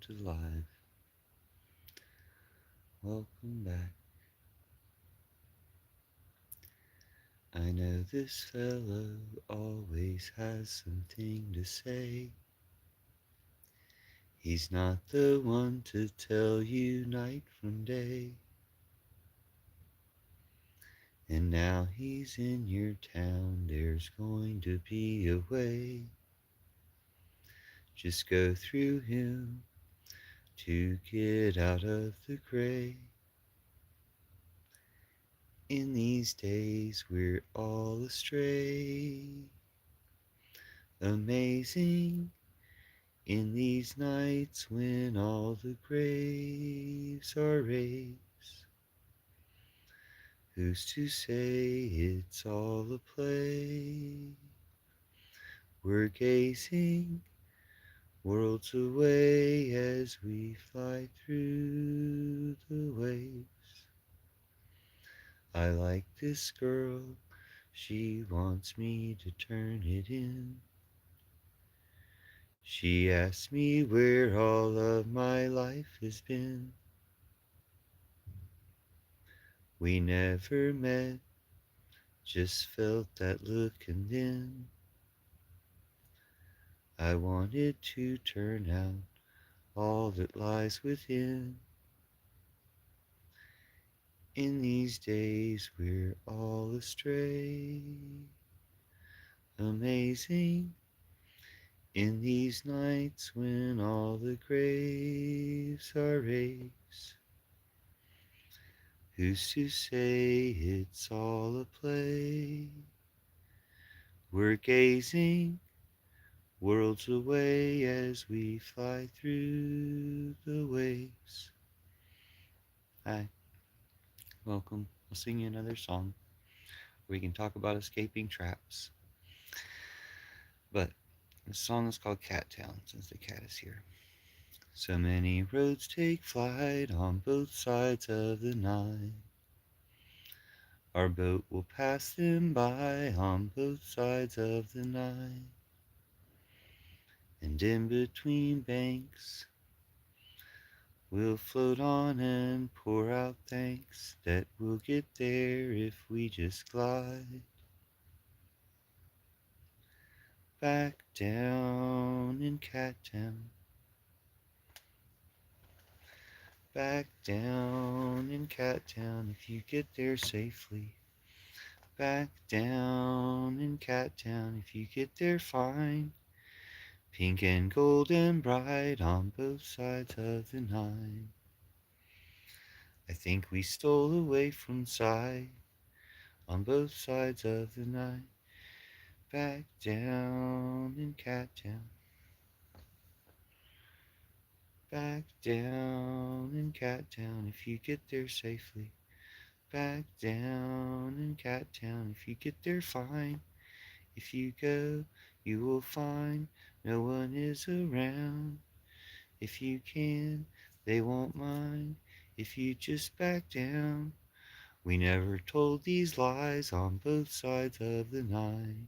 to life. Welcome back. I know this fellow always has something to say. He's not the one to tell you night from day. And now he's in your town, there's going to be a way. Just go through him to get out of the gray. In these days we're all astray. Amazing in these nights when all the graves are raised. Who's to say it's all a play? We're gazing worlds away as we fly through the waves. I like this girl, she wants me to turn it in. She asks me where all of my life has been. We never met, just felt that look and then I wanted to turn out all that lies within. In these days we're all astray. Amazing in these nights when all the graves are raised. Who's to say it's all a play? We're gazing worlds away as we fly through the waves. Hi, welcome. I'll sing you another song where we can talk about escaping traps. But the song is called Cat Town since the cat is here. So many roads take flight on both sides of the night. Our boat will pass them by on both sides of the night. And in between banks, we'll float on and pour out thanks that we'll get there if we just glide. Back down in Cat Town. Back down in Cat Town if you get there safely. Back down in Cat Town if you get there fine. Pink and gold and bright on both sides of the night. I think we stole away from sight on both sides of the night. Back down in Cat Town. Back down in Cat Town if you get there safely. Back down in Cat Town if you get there fine. If you go, you will find no one is around. If you can, they won't mind if you just back down. We never told these lies on both sides of the night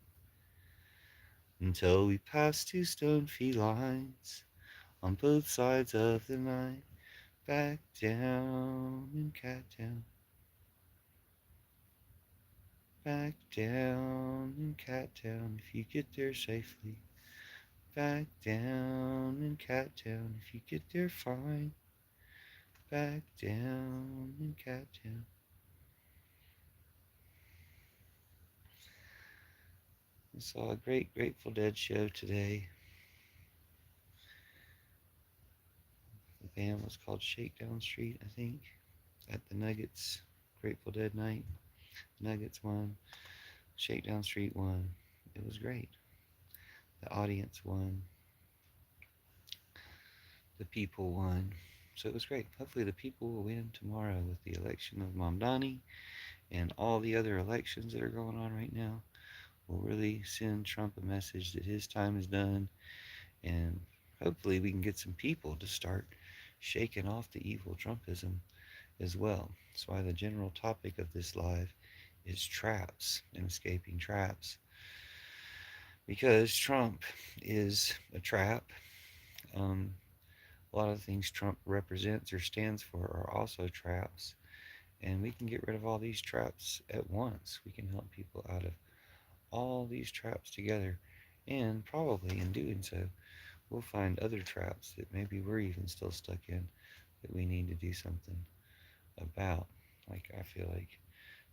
until we passed two stone felines on both sides of the night. Back down in Cat Town. Back down in Cat Town if you get there safely. Back down in Cat Town if you get there fine. Back down in Cat Town. I saw a great Grateful Dead show today. The band was called Shakedown Street, I think, at the Nuggets Grateful Dead night. Nuggets won. Shakedown Street won. It was great. The audience won. The people won. So it was great. Hopefully the people will win tomorrow with the election of Mamdani and all the other elections that are going on right now. Will really send Trump a message that his time is done, and hopefully we can get some people to start shaking off the evil Trumpism as well. That's why the general topic of this live is traps and escaping traps, because Trump is a trap. Um, A lot of things Trump represents or stands for are also traps. And we can get rid of all these traps at once. We can help people out of all these traps together. And probably in doing so, we'll find other traps that maybe we're even still stuck in that we need to do something about. Like, I feel like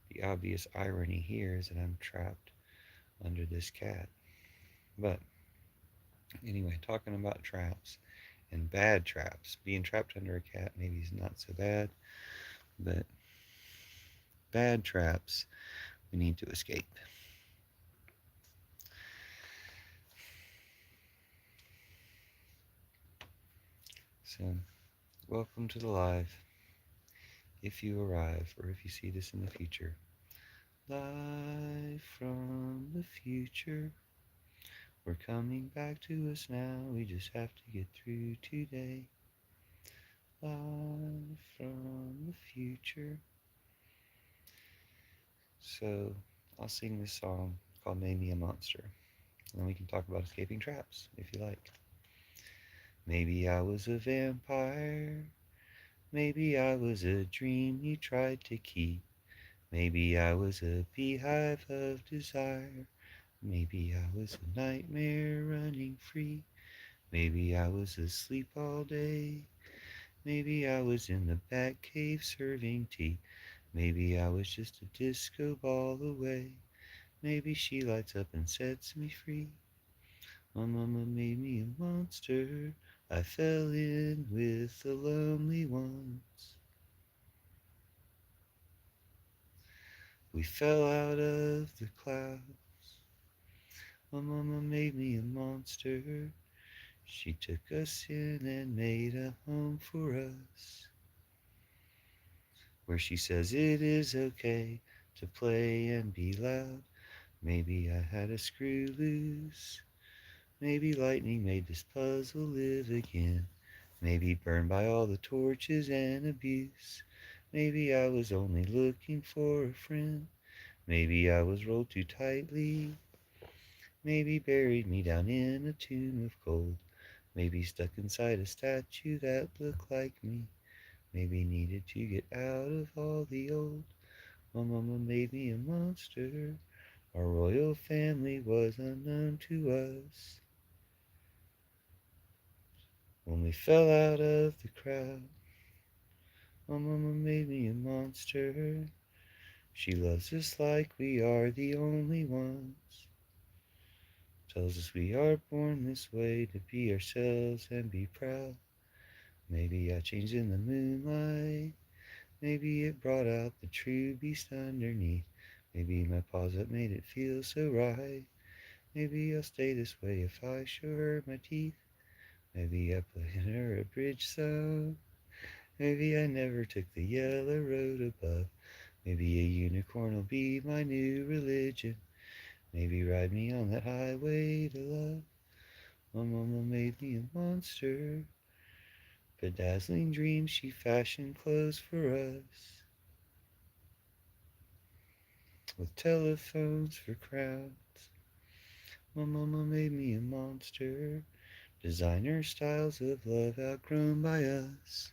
the obvious irony here is that I'm trapped under this cat. But anyway, talking about traps and bad traps. Being trapped under a cat maybe is not so bad, but bad traps we need to escape. So, welcome to the live. If you arrive or if you see this in the future, live from the future. We're coming back to us now. We just have to get through today. Live from the future. So I'll sing this song called Made Me a Monster. And then we can talk about escaping traps if you like. Maybe I was a vampire. Maybe I was a dream you tried to keep. Maybe I was a beehive of desire. Maybe I was a nightmare running free. Maybe I was asleep all day. Maybe I was in the back cave serving tea. Maybe I was just a disco ball away. Maybe she lights up and sets me free. My mama made me a monster. I fell in with the lonely ones. We fell out of the clouds. My mama made me a monster. She took us in and made a home for us, where she says it is okay to play and be loud. Maybe I had a screw loose. Maybe lightning made this puzzle live again. Maybe burned by all the torches and abuse. Maybe I was only looking for a friend. Maybe I was rolled too tightly. Maybe buried me down in a tomb of gold. Maybe stuck inside a statue that looked like me. Maybe needed to get out of all the old. My mama made me a monster. Our royal family was unknown to us. When we fell out of the crowd, my mama made me a monster. She loves us like we are the only ones. Tells us we are born this way to be ourselves and be proud. Maybe I changed in the moonlight. Maybe it brought out the true beast underneath. Maybe my paws that made it feel so right. Maybe I'll stay this way if I show her my teeth. Maybe I put in her a bridge song. Maybe I never took the yellow road above. Maybe a unicorn will be my new religion. Maybe ride me on that highway to love. My mama made me a monster. Bedazzling dreams, she fashioned clothes for us, with telephones for crowds. My mama made me a monster. Designer styles of love outgrown by us.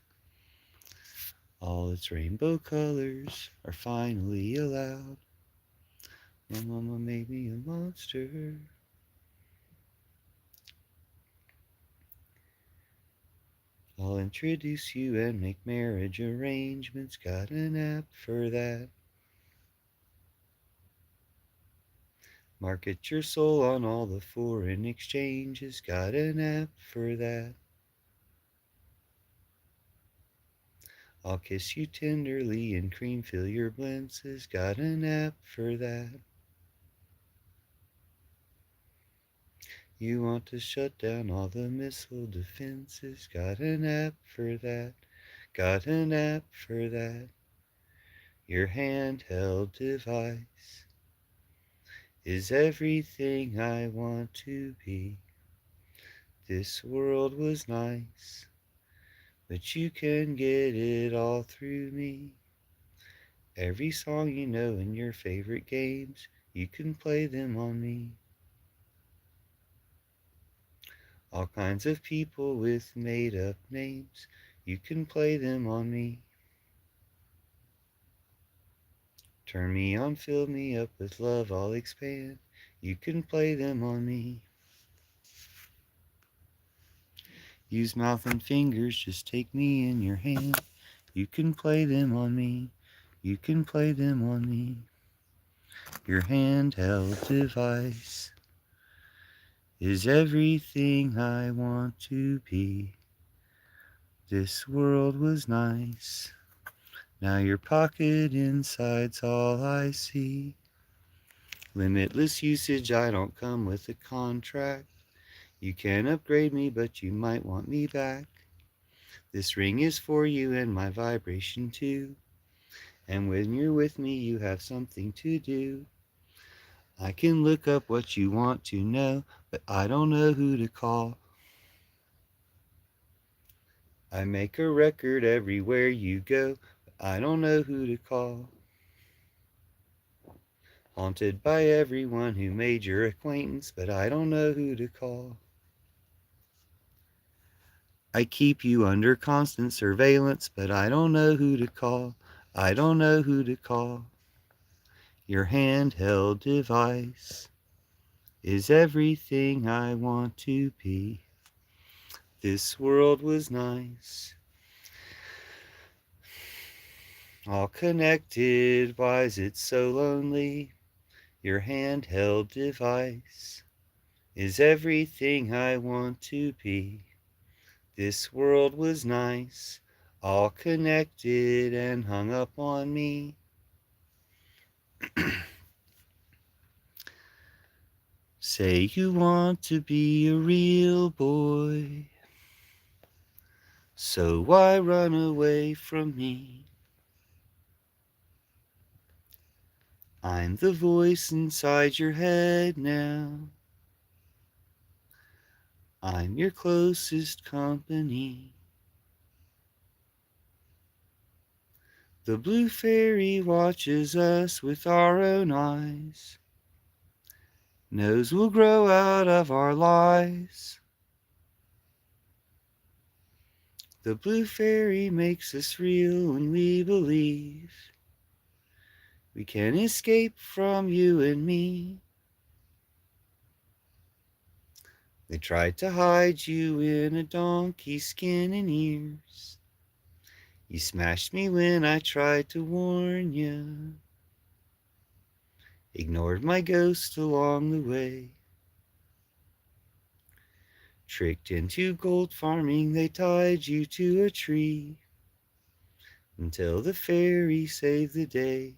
All its rainbow colors are finally allowed. My mama made me a monster. I'll introduce you and make marriage arrangements. Got an app for that. Market your soul on all the foreign exchanges. Got an app for that. I'll kiss you tenderly and cream fill your blences. Got an app for that. You want to shut down all the missile defenses. Got an app for that. Got an app for that. Your handheld device is everything I want to be. This world was nice, but you can get it all through me. Every song you know in your favorite games, you can play them on me. All kinds of people with made-up names. You can play them on me. Turn me on, fill me up with love, I'll expand. You can play them on me. Use mouth and fingers, just take me in your hand. You can play them on me. You can play them on me. Your handheld device is everything I want to be. This world was nice. Now your pocket inside's all I see. Limitless usage, I don't come with a contract. You can upgrade me, but you might want me back. This ring is for you and my vibration too. And when you're with me, you have something to do. I can look up what you want to know, but I don't know who to call. I make a record everywhere you go, but I don't know who to call. Haunted by everyone who made your acquaintance, but I don't know who to call. I keep you under constant surveillance, but I don't know who to call. I don't know who to call. Your handheld device is everything I want to be. This world was nice. All connected, why is it so lonely? Your handheld device is everything I want to be. This world was nice, all connected and hung up on me. Say you want to be a real boy, so why run away from me? I'm the voice inside your head now. I'm your closest company. The blue fairy watches us with our own eyes, knows we'll grow out of our lies. The blue fairy makes us real when we believe we can escape from you and me. They tried to hide you in a donkey's skin and ears. You smashed me when I tried to warn you. Ignored my ghost along the way. Tricked into gold farming, they tied you to a tree until the fairy saved the day.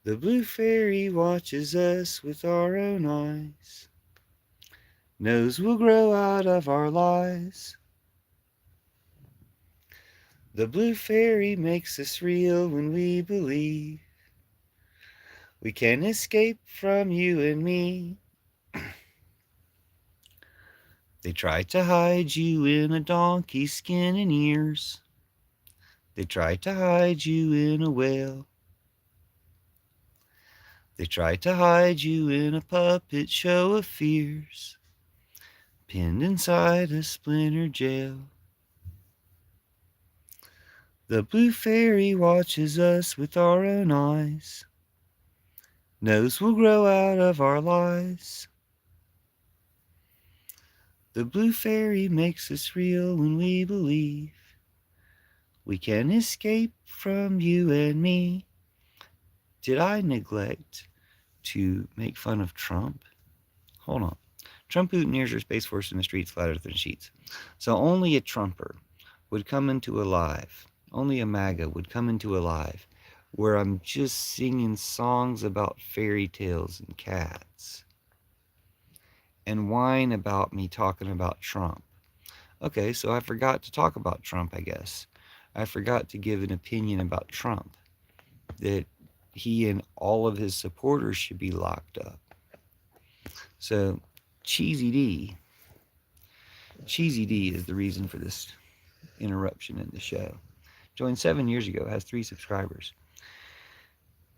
The blue fairy watches us with our own eyes, knows we'll grow out of our lies. The blue fairy makes us real when we believe we can escape from you and me. They tried to hide you in a donkey's skin and ears. They tried to hide you in a whale. They tried to hide you in a puppet show of fears, pinned inside a splintered jail. The blue fairy watches us with our own eyes, knows we'll grow out of our lies. The blue fairy makes us real when we believe we can escape from you and me. Did I neglect to make fun of Trump? Hold on. Trump mutineers are Space Force in the streets flatter than sheets. So only a Trumper would come into a live, only a MAGA would come into a live where I'm just singing songs about fairy tales and cats and whine about me talking about Trump. Okay, so I forgot to talk about Trump, I guess. I forgot to give an opinion about Trump, that he and all of his supporters should be locked up. So, Cheesy D is the reason for this interruption in the show. Joined 7 years ago, has 3 subscribers.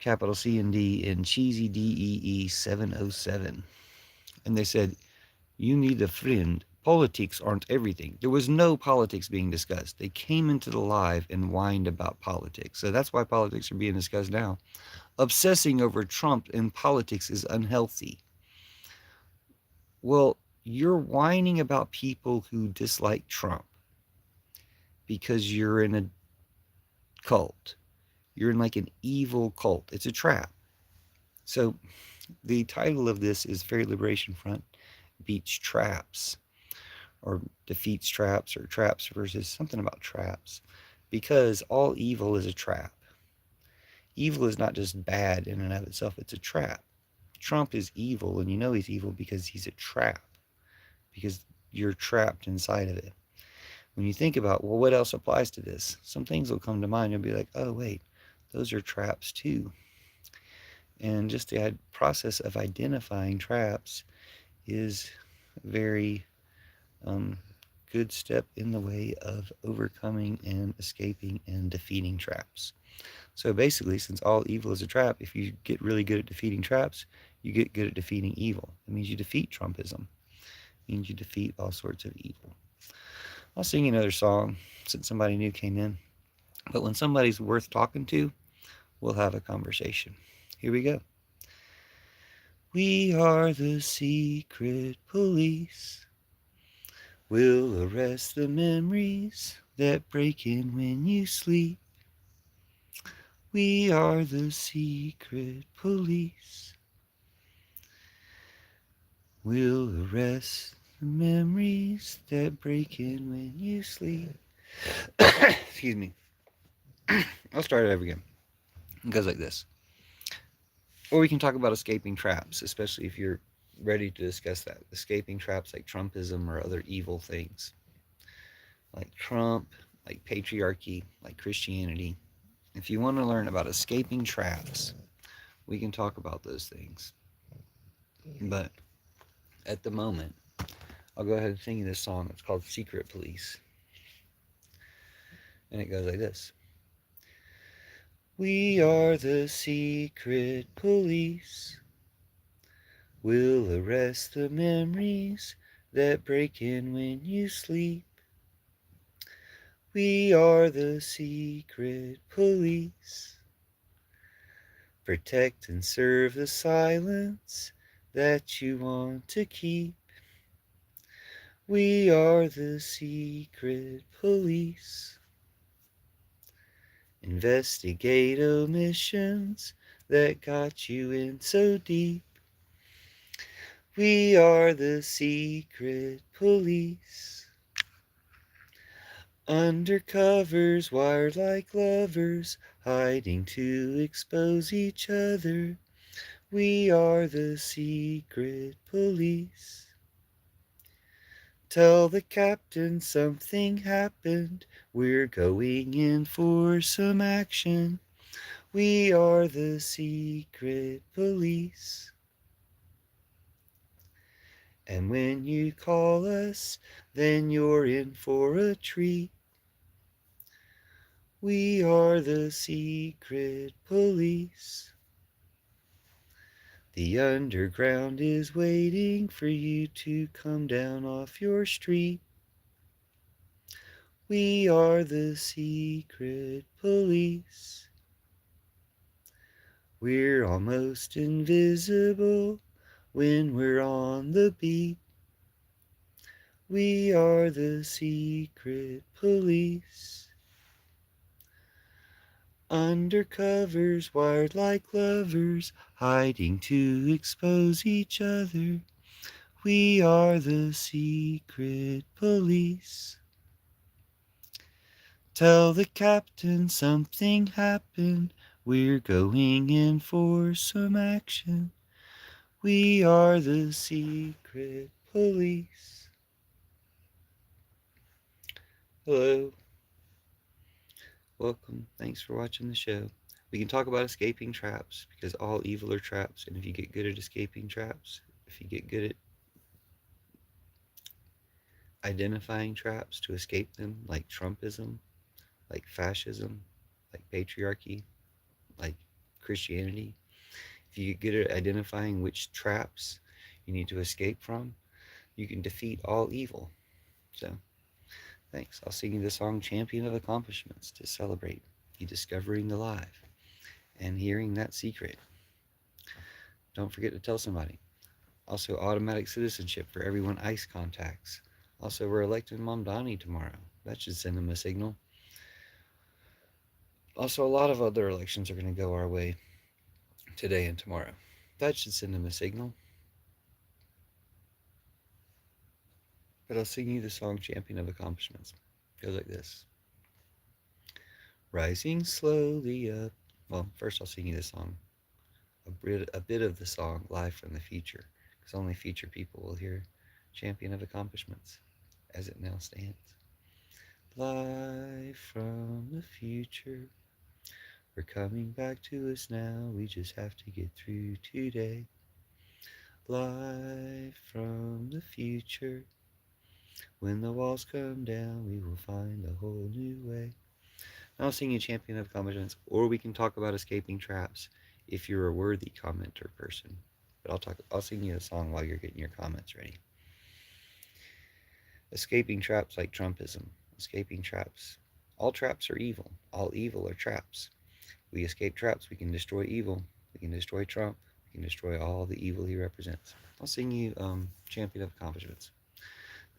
Capital C and D and Cheesy DEE 707. and they said, you need a friend. Politics aren't everything. There was no politics being discussed. They came into the live and whined about politics. So that's why politics are being discussed now. Obsessing over Trump and politics is unhealthy. Well, you're whining about people who dislike Trump because you're in a cult. You're in like an evil cult. It's a trap. So the title of this is Fairy Liberation Front Beats Traps, or defeats traps, or traps versus something about traps, because all evil is a trap. Evil is not just bad in and of itself, it's a trap. Trump is evil, and you know he's evil because he's a trap, because you're trapped inside of it. When you think about, well, what else applies to this? Some things will come to mind. You'll be like, oh, wait, those are traps too. And just the process of identifying traps is a very good step in the way of overcoming and escaping and defeating traps. So basically, since all evil is a trap, if you get really good at defeating traps, you get good at defeating evil. It means you defeat Trumpism. It means you defeat all sorts of evil. I'll sing another song since somebody new came in. But when somebody's worth talking to, we'll have a conversation. Here we go. We are the secret police. We'll arrest the memories that break in when you sleep. We are the secret police. We'll arrest the memories that break in when you sleep. Excuse me. I'll start it over again. It goes like this. Or we can talk about escaping traps, especially if you're ready to discuss that. Escaping traps like Trumpism or other evil things. Like Trump, like patriarchy, like Christianity. If you want to learn about escaping traps, we can talk about those things. But at the moment, I'll go ahead and sing you this song. It's called Secret Police. And it goes like this. We are the secret police. We'll arrest the memories that break in when you sleep. We are the secret police. Protect and serve the silence that you want to keep. We are the secret police. Investigate omissions that got you in so deep. We are the secret police. Undercovers wired like lovers, hiding to expose each other. We are the secret police. Tell the captain something happened. We're going in for some action. We are the secret police. And when you call us, then you're in for a treat. We are the secret police. The underground is waiting for you to come down off your street. We are the secret police. We're almost invisible when we're on the beat. We are the secret police. Undercovers wired like lovers, hiding to expose each other. We are the secret police. Tell the captain something happened. We're going in for some action. We are the secret police. Hello. Welcome. Thanks for watching the show. We can talk about escaping traps because all evil are traps. And if you get good at escaping traps, if you get good at identifying traps to escape them, like Trumpism, like fascism, like patriarchy, like Christianity, if you get good at identifying which traps you need to escape from, you can defeat all evil. So, thanks. I'll sing you the song Champion of Accomplishments to celebrate you discovering the live and hearing that secret. Don't forget to tell somebody. Also, automatic citizenship for everyone ICE contacts. Also, we're electing Mamdani tomorrow. That should send them a signal. Also, a lot of other elections are going to go our way today and tomorrow. That should send them a signal. But I'll sing you the song Champion of Accomplishments. It goes like this. Rising slowly up. Well, first I'll sing you the song. A bit of the song live from the future. Because only future people will hear Champion of Accomplishments as it now stands. Live from the future. We're coming back to us now. We just have to get through today. Live from the future. When the walls come down, we will find a whole new way. I'll sing you Champion of Accomplishments, or we can talk about escaping traps if you're a worthy commenter person. But I'll sing you a song while you're getting your comments ready. Escaping traps like Trumpism. Escaping traps. All traps are evil. All evil are traps. We escape traps, we can destroy evil. We can destroy Trump. We can destroy all the evil he represents. I'll sing you Champion of Accomplishments.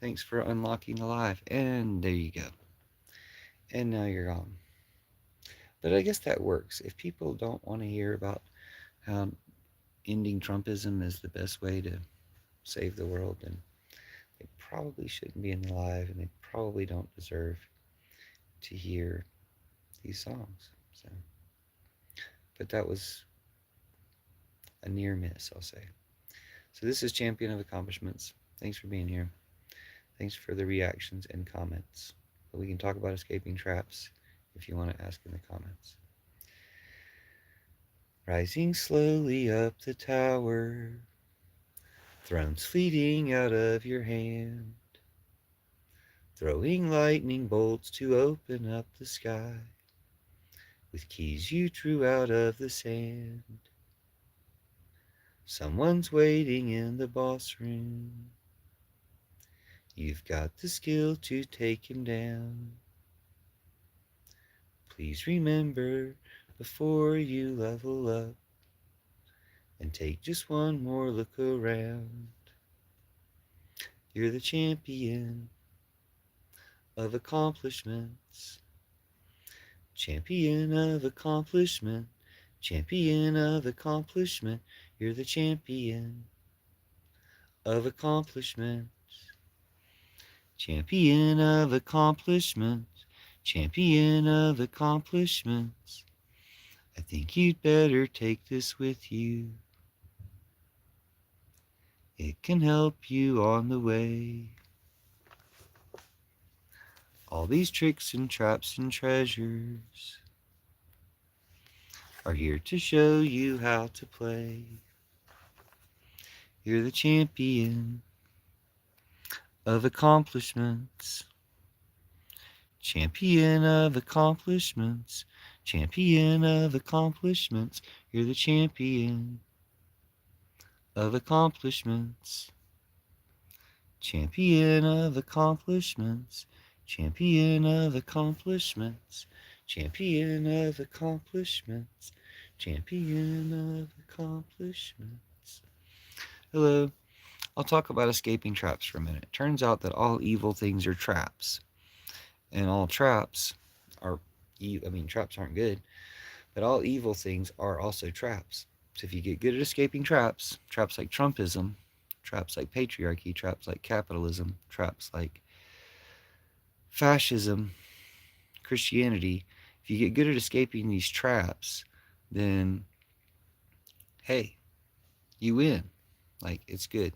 Thanks for unlocking the live. And there you go. And now you're gone. But I guess that works. If people don't want to hear about how ending Trumpism is the best way to save the world, then they probably shouldn't be in the live, and they probably don't deserve to hear these songs. So, but that was a near miss, I'll say. So this is Champion of Accomplishments. Thanks for being here. Thanks for the reactions and comments. But we can talk about escaping traps if you want to ask in the comments. Rising slowly up the tower, thrones fleeting out of your hand, throwing lightning bolts to open up the sky, with keys you drew out of the sand. Someone's waiting in the boss room. You've got the skill to take him down. Please remember before you level up, and take just one more look around. You're the champion of accomplishments. Champion of accomplishment. Champion of accomplishment. You're the champion of accomplishments. Champion of accomplishments. Champion of accomplishments. I think you'd better take this with you. It can help you on the way. All these tricks and traps and treasures are here to show you how to play. You're the champion of accomplishments. Champion of accomplishments. Champion of accomplishments. You're the champion of accomplishments. Champion of accomplishments. Champion of accomplishments. Champion of accomplishments. Champion of accomplishments. Hello. I'll talk about escaping traps for a minute. It turns out that all evil things are traps. And all traps are, traps aren't good, but all evil things are also traps. So if you get good at escaping traps, traps like Trumpism, traps like patriarchy, traps like capitalism, traps like fascism, Christianity, if you get good at escaping these traps, then hey, you win. Like, it's good.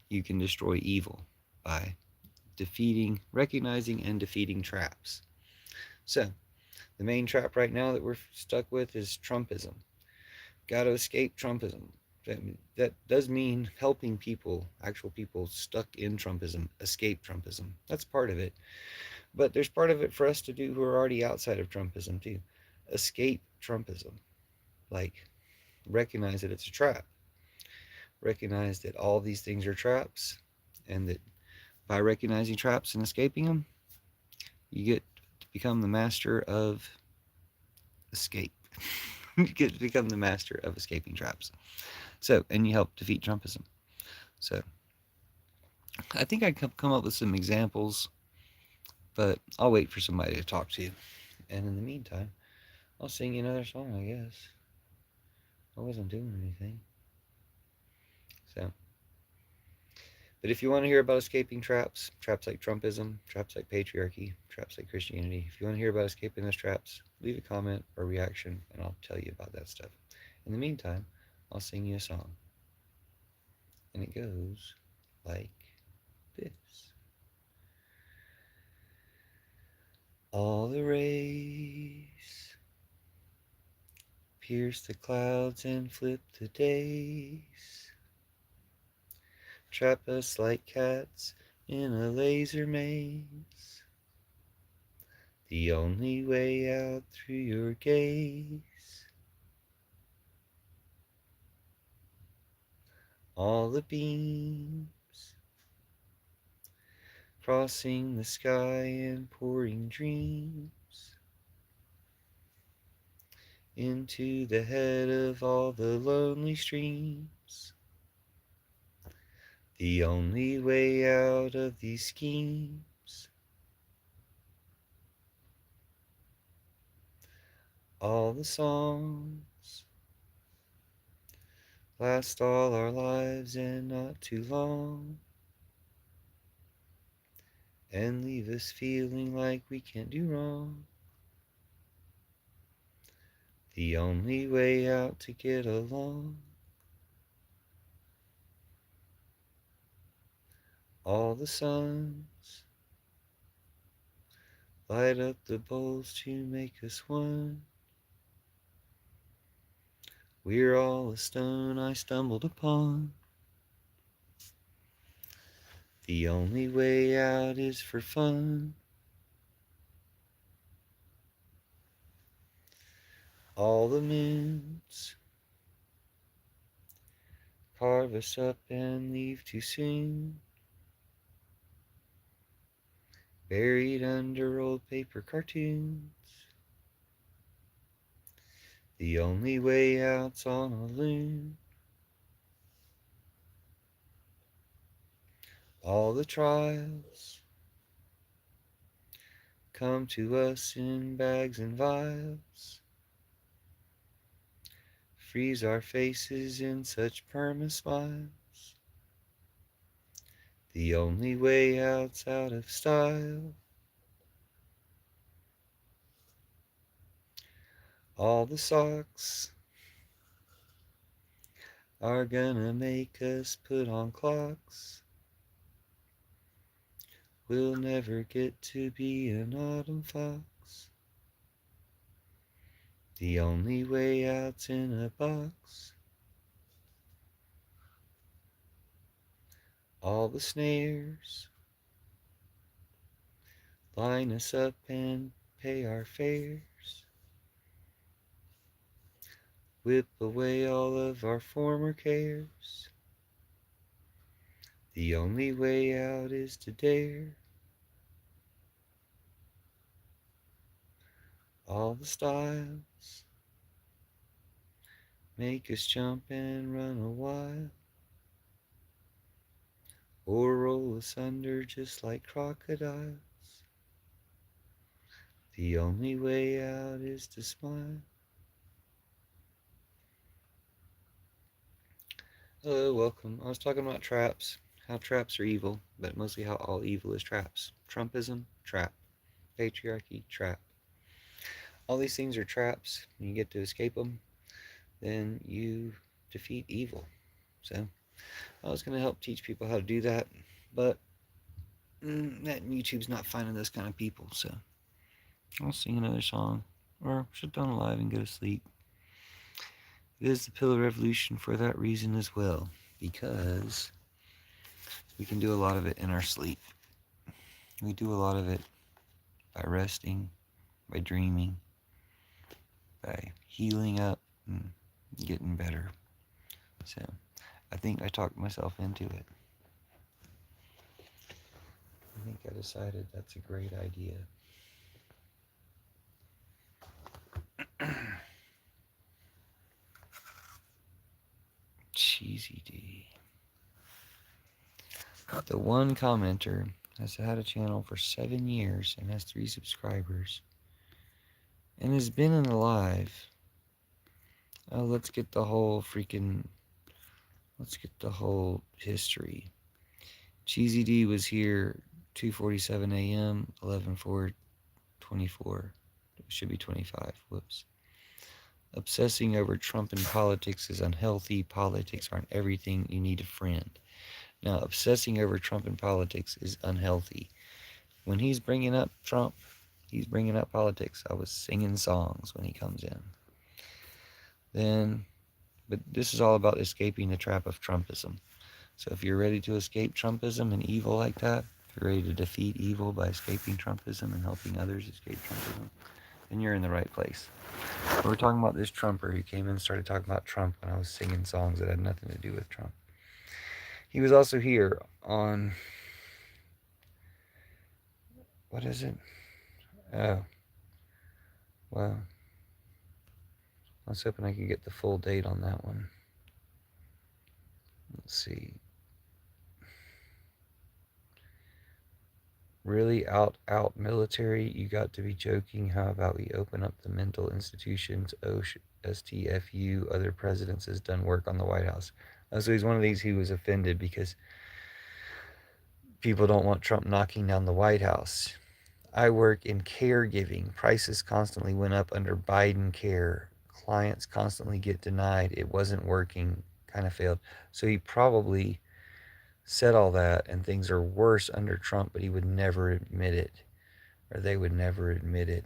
You can destroy evil by recognizing and defeating traps. So, the main trap right now that we're stuck with is Trumpism. Got to escape Trumpism. That does mean helping people, actual people stuck in Trumpism, escape Trumpism. That's part of it. But there's part of it for us to do who are already outside of Trumpism too. Escape Trumpism. Like, recognize that it's a trap. recognize that all these things are traps, and that by recognizing traps and escaping them, you get to become the master of escape. You get to become the master of escaping traps. So, and you help defeat Trumpism. So, I think I could come up with some examples, but I'll wait for somebody to talk to. And in the meantime, I'll sing you another song, I guess. I wasn't doing anything. So, but if you want to hear about escaping traps, traps like Trumpism, traps like patriarchy, traps like Christianity, if you want to hear about escaping those traps, leave a comment or reaction, and I'll tell you about that stuff. In the meantime, I'll sing you a song. And it goes like this. All the rays pierce the clouds and flip the days, trap us like cats in a laser maze. The only way out through your gaze. All the beams crossing the sky and pouring dreams into the head of all the lonely streams. The only way out of these schemes. All the songs last all our lives and not too long, and leave us feeling like we can't do wrong. The only way out to get along. All the suns light up the bowls to make us one. We're all a stone I stumbled upon. The only way out is for fun. All the moons carve us up and leave too soon, buried under old paper cartoons. The only way out's on a loon. All the trials come to us in bags and vials, freeze our faces in such perma-smiles. The only way out's out of style. All the socks are gonna make us put on clocks. We'll never get to be an autumn fox. The only way out's in a box. All the snares line us up and pay our fares. Whip away all of our former cares. The only way out is to dare. All the styles make us jump and run a while, or roll us under just like crocodiles. The only way out is to smile. Hello, welcome. I was talking about traps, how traps are evil, but mostly how all evil is traps. Trumpism, trap. Patriarchy, trap. All these things are traps. When you get to escape them, then you defeat evil. So I was going to help teach people how to do that, but that YouTube's not finding those kind of people, so I'll sing another song, or shut down live and go to sleep. It is the Pillow Revolution for that reason as well, because we can do a lot of it in our sleep. We do a lot of it by resting, by dreaming, by healing up and getting better. So I think I talked myself into it. I think I decided that's a great idea. Cheesy D. The one commenter has had a channel for 7 years and has 3 subscribers and has been in the live. Oh, let's get the whole history. Cheesy D was here 2:47 a.m., 11/4/24. It should be 25. Whoops. Obsessing over Trump and politics is unhealthy. Politics aren't everything. You need a friend. Now, obsessing over Trump and politics is unhealthy. When he's bringing up Trump, he's bringing up politics. I was singing songs when he comes in. But this is all about escaping the trap of Trumpism. So if you're ready to escape Trumpism and evil like that, if you're ready to defeat evil by escaping Trumpism and helping others escape Trumpism, then you're in the right place. We're talking about this Trumper who came in and started talking about Trump when I was singing songs that had nothing to do with Trump. He was also here on, what is it? Oh, well, I was hoping I could get the full date on that one. Let's see. Really out military? You got to be joking. How about we open up the mental institutions? STFU, other presidents has done work on the White House. So he's one of these who was offended because people don't want Trump knocking down the White House. I work in caregiving. Prices constantly went up under Biden care. Clients constantly get denied. It wasn't working, kind of failed. So he probably said all that, and things are worse under Trump, but he would never admit it, or they would never admit it.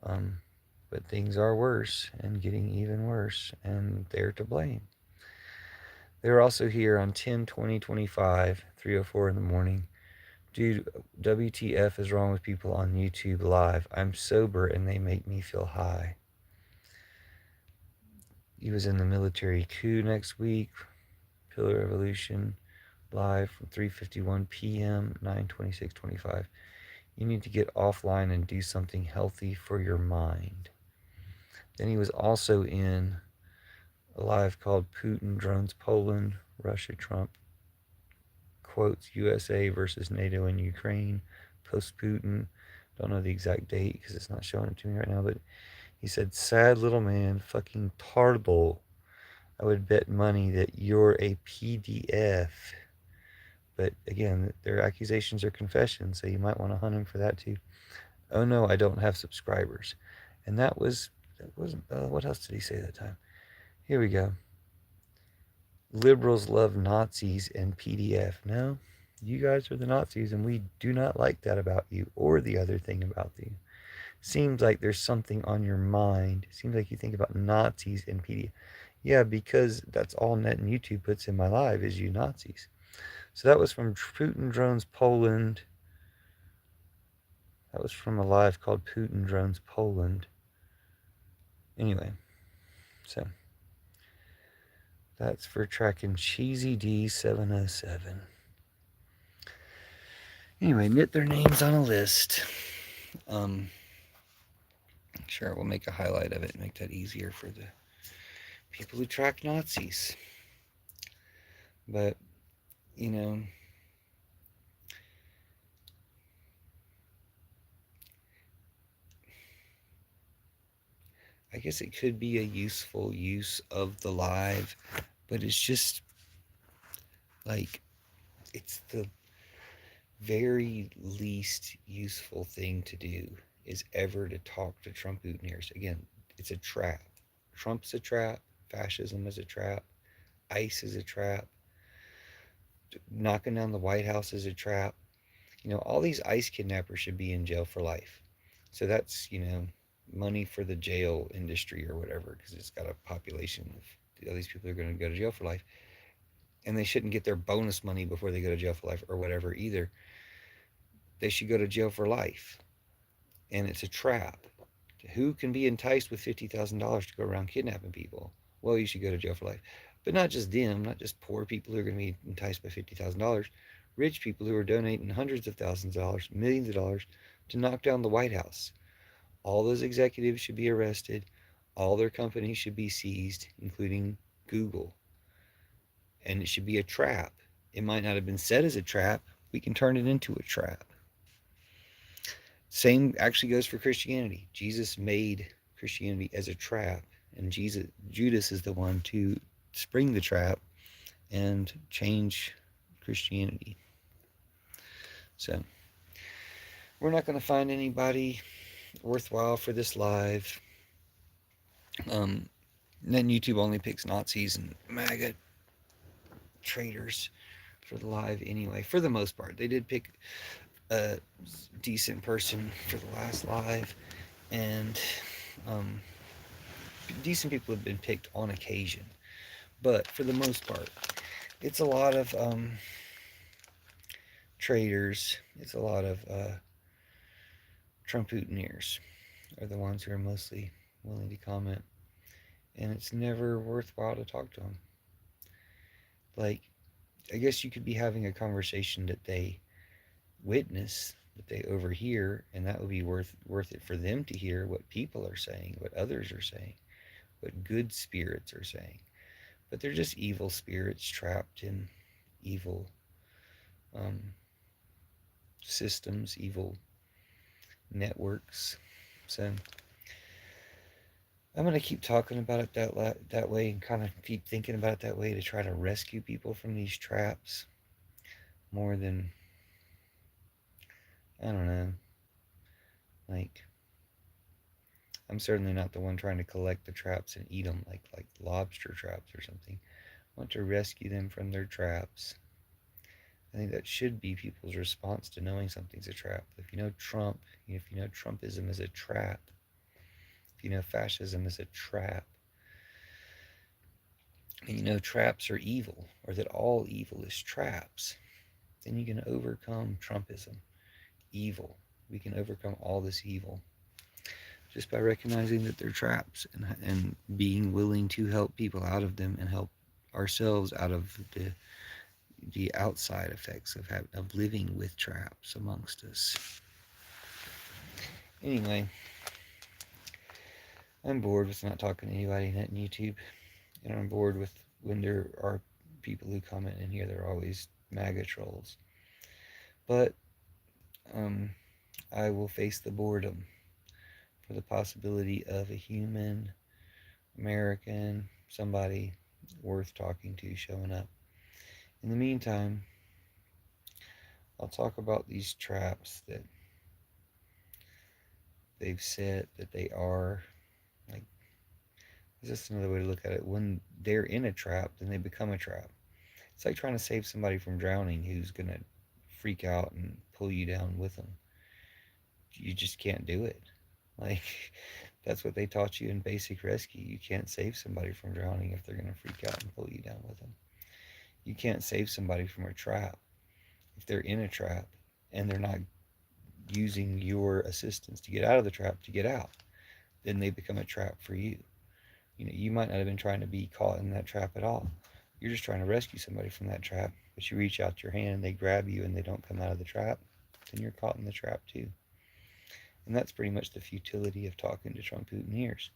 But things are worse and getting even worse, and they're to blame. They're also here on 10/20/25, 3:04 in the morning. Dude, WTF is wrong with people on YouTube Live? I'm sober and they make me feel high. He was in the military coup next week. Pillar Revolution live from 3:51 p.m. 9/26/25. You need to get offline and do something healthy for your mind. Then he was also in a live called Putin Drones Poland, Russia Trump quotes USA versus NATO in Ukraine, post-Putin. Don't know the exact date because it's not showing it to me right now, but he said, sad little man, fucking tardle. I would bet money that you're a PDF. But again, their accusations are confessions, so you might want to hunt him for that too. Oh no, I don't have subscribers. And that wasn't, what else did he say that time? Here we go. Liberals love Nazis and PDF. No, you guys are the Nazis, and we do not like that about you, or the other thing about you. Seems like there's something on your mind. Seems like you think about Nazis and PDF. Yeah, because that's all Net and YouTube puts in my live is you Nazis. So that was from Putin Drones Poland. That was from a live called Putin Drones Poland. Anyway, so that's for tracking Cheesy D707. Anyway, knit their names on a list. Sure, we'll make a highlight of it and make that easier for the people who track Nazis. But, you know, I guess it could be a useful use of the live, but it's just like, it's the very least useful thing to do is ever to talk to Trump mutineers. Again, it's a trap. Trump's a trap. Fascism is a trap. ICE is a trap. Knocking down the White House is a trap. You know, all these ICE kidnappers should be in jail for life. So that's, you know, money for the jail industry or whatever, because it's got a population of all these people are going to go to jail for life. And they shouldn't get their bonus money before they go to jail for life or whatever either. They should go to jail for life. And it's a trap. Who can be enticed with $50,000 to go around kidnapping people? Well, you should go to jail for life. But not just them, not just poor people who are going to be enticed by $50,000, rich people who are donating hundreds of thousands of dollars, millions of dollars to knock down the White House. All those executives should be arrested. All their companies should be seized, including Google. And it should be a trap. It might not have been said as a trap. We can turn it into a trap. Same actually goes for Christianity. Jesus made Christianity as a trap, and Judas is the one to spring the trap and change Christianity. So we're not going to find anybody worthwhile for this live. Then YouTube only picks Nazis and MAGA traitors for the live anyway, for the most part. They did pick a decent person for the last live, and decent people have been picked on occasion. But for the most part, it's a lot of traitors. It's a lot of Trump-Putineers are the ones who are mostly willing to comment. And it's never worthwhile to talk to them. Like, I guess you could be having a conversation that they witness, that they overhear, and that would be worth it for them to hear what people are saying, what others are saying, what good spirits are saying. But they're just evil spirits trapped in evil systems, evil networks. So I'm going to keep talking about it that way, and kind of keep thinking about it that way, to try to rescue people from these traps more than, I don't know, like, I'm certainly not the one trying to collect the traps and eat them like lobster traps or something. I want to rescue them from their traps. I think that should be people's response to knowing something's a trap. If you know Trump, if you know Trumpism is a trap, if you know fascism is a trap, and you know traps are evil, or that all evil is traps, then you can overcome Trumpism, evil. We can overcome all this evil just by recognizing that they're traps, and being willing to help people out of them and help ourselves out of the outside effects of living with traps amongst us. Anyway, I'm bored with not talking to anybody in YouTube, and I'm bored with when there are people who comment in here, they're always MAGA trolls. But I will face the boredom for the possibility of a human, American, somebody worth talking to showing up. In the meantime, I'll talk about these traps that they've said that they are. Like, it's just another way to look at it. When they're in a trap, then they become a trap. It's like trying to save somebody from drowning who's going to freak out and pull you down with them. You just can't do it. Like, that's what they taught you in basic rescue. You can't save somebody from drowning if they're going to freak out and pull you down with them. You can't save somebody from a trap if they're in a trap and they're not using your assistance to get out of the trap to get out. Then they become a trap for you. You know, you might not have been trying to be caught in that trap at all. You're just trying to rescue somebody from that trap, but you reach out your hand and they grab you and they don't come out of the trap, then you're caught in the trap too. And that's pretty much the futility of talking to Trump-Putineers.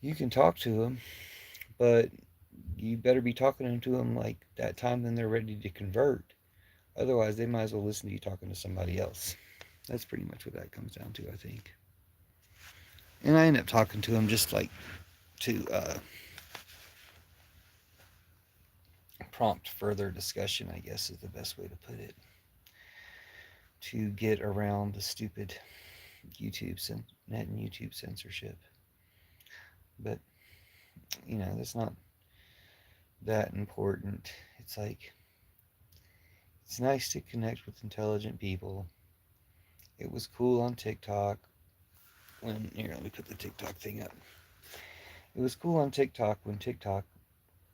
You can talk to them, but you better be talking to them like that time when they're ready to convert. Otherwise, they might as well listen to you talking to somebody else. That's pretty much what that comes down to, I think. And I end up talking to them just like to prompt further discussion, I guess is the best way to put it. To get around the stupid net and YouTube censorship. But, you know, that's not that important. It's like, it's nice to connect with intelligent people. It was cool on TikTok here, let me put the TikTok thing up. It was cool on TikTok when TikTok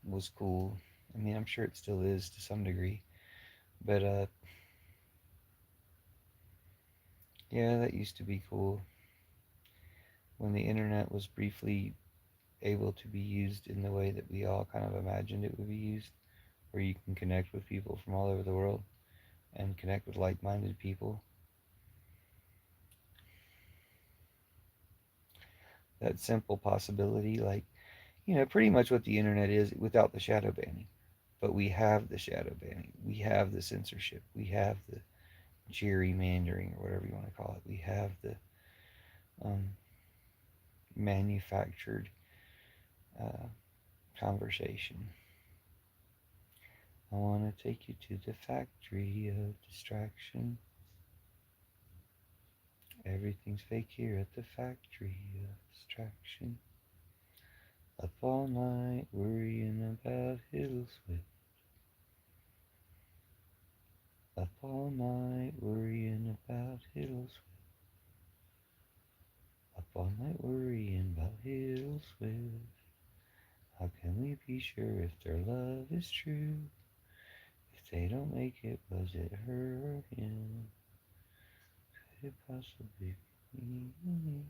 was cool. I mean, I'm sure it still is to some degree. But, yeah, that used to be cool. When the internet was briefly able to be used in the way that we all kind of imagined it would be used, where you can connect with people from all over the world and connect with like-minded people. That simple possibility, like, pretty much what the internet is without the shadow banning. But we have the shadow banning. We have the censorship. We have the gerrymandering, or whatever you want to call it. We have the um, manufactured uh, conversation. I want to take you to the factory of distraction. Everything's fake here at the factory of distraction. Up all night worrying about Hiddlesworth. Up all night worrying about Hiddlesworth. Up all night worrying about Hiddlesworth. How can we be sure if their love is true? If they don't make it, was it her or him? Could it possibly be me?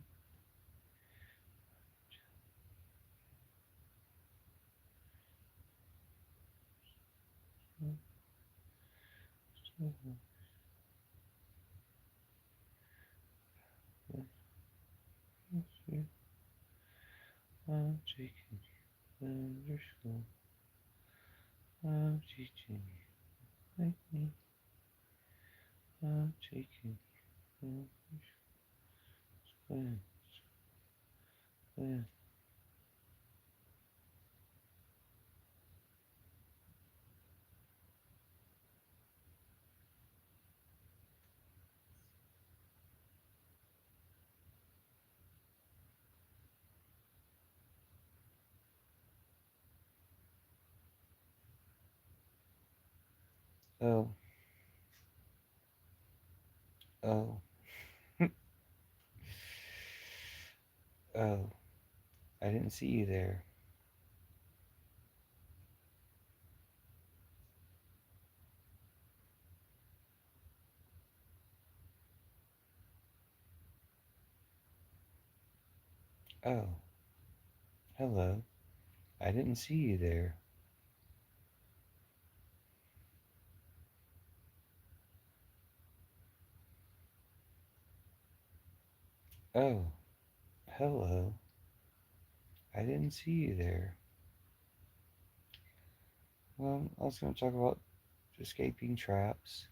I'm taking you under school. I'm teaching you like me. I'm taking you under school. When. Oh, oh, oh, I didn't see you there. Oh, hello. I didn't see you there. Oh, hello. I didn't see you there. Well, I was going to talk about escaping traps.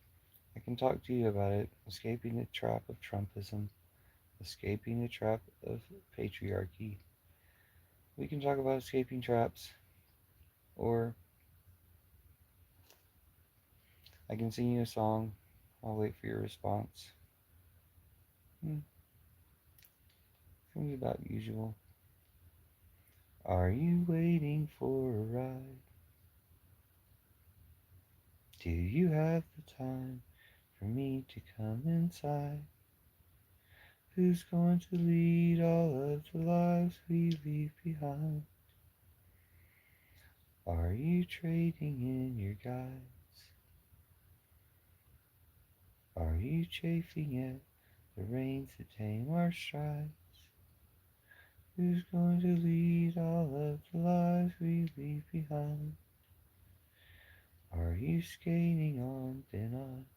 I can talk to you about it. Escaping the trap of Trumpism, escaping the trap of patriarchy. We can talk about escaping traps, or I can sing you a song. I'll wait for your response. It's going to be about usual. Are you waiting for a ride? Do you have the time for me to come inside? Who's going to lead all of the lives we leave behind? Are you trading in your guides? Are you chafing at the reins that tame our strides? Who's going to lead all of the lives we leave behind? Are you skating on thin ice?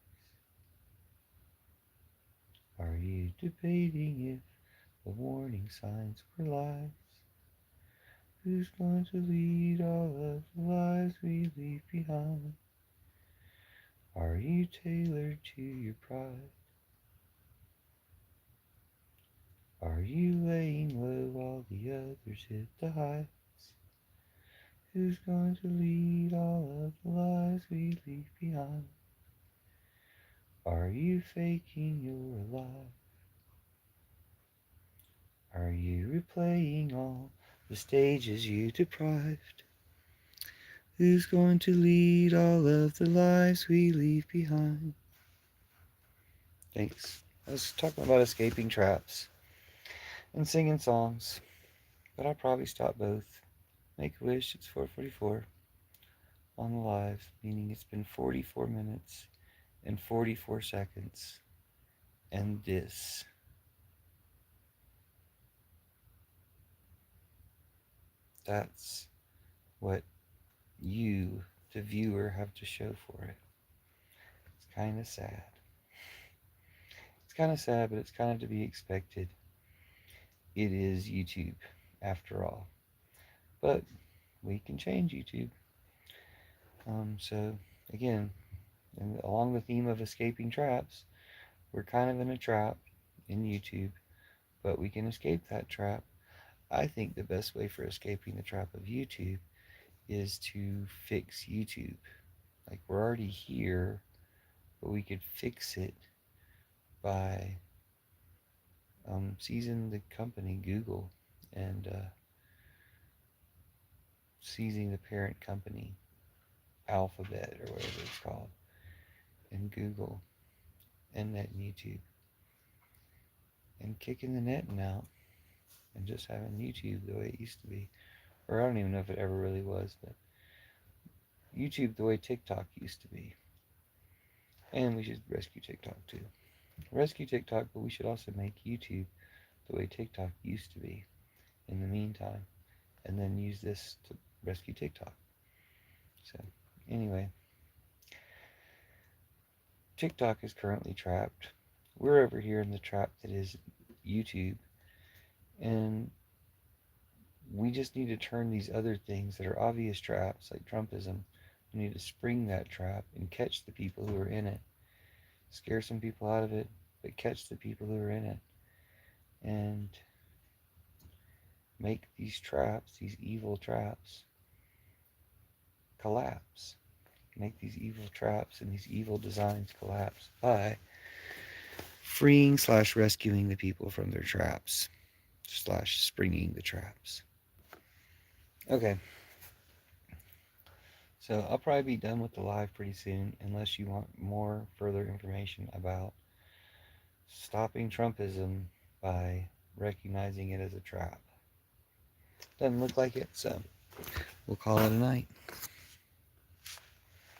Are you debating if the warning signs were lies? Who's going to lead all of the lives we leave behind? Are you tailored to your pride? Are you laying low while the others hit the heights? Who's going to lead all of the lives we leave behind? Are you faking your life? Are you replaying all the stages you deprived? Who's going to lead all of the lives we leave behind? Thanks. I was talking about escaping traps and singing songs, but I'll probably stop both. Make a wish, it's 4:44 on the live, meaning it's been 44 minutes and 44 seconds. And this that's what you, the viewer, have to show for it. It's kind of sad. It's kind of sad, but it's kind of to be expected. It is YouTube, after all. But we can change YouTube. So, again, and along the theme of escaping traps, we're kind of in a trap in YouTube, but we can escape that trap. I think the best way for escaping the trap of YouTube is to fix YouTube. Like, we're already here, but we could fix it by seizing the company Google and seizing the parent company Alphabet or whatever it's called, and Google and net and YouTube, and kicking the netting out and just having YouTube the way it used to be. Or I don't even know if it ever really was, but YouTube the way TikTok used to be. And we should rescue TikTok too. Rescue TikTok, but we should also make YouTube the way TikTok used to be in the meantime, and then use this to rescue TikTok. So, anyway, TikTok is currently trapped. We're over here in the trap that is YouTube, and we just need to turn these other things that are obvious traps, like Trumpism. We need to spring that trap and catch the people who are in it. Scare some people out of it, but catch the people who are in it. And make these traps, these evil traps, collapse. Make these evil traps and these evil designs collapse by freeing / rescuing the people from their traps / springing the traps. Okay. So I'll probably be done with the live pretty soon, unless you want more further information about stopping Trumpism by recognizing it as a trap. Doesn't look like it, so we'll call it a night.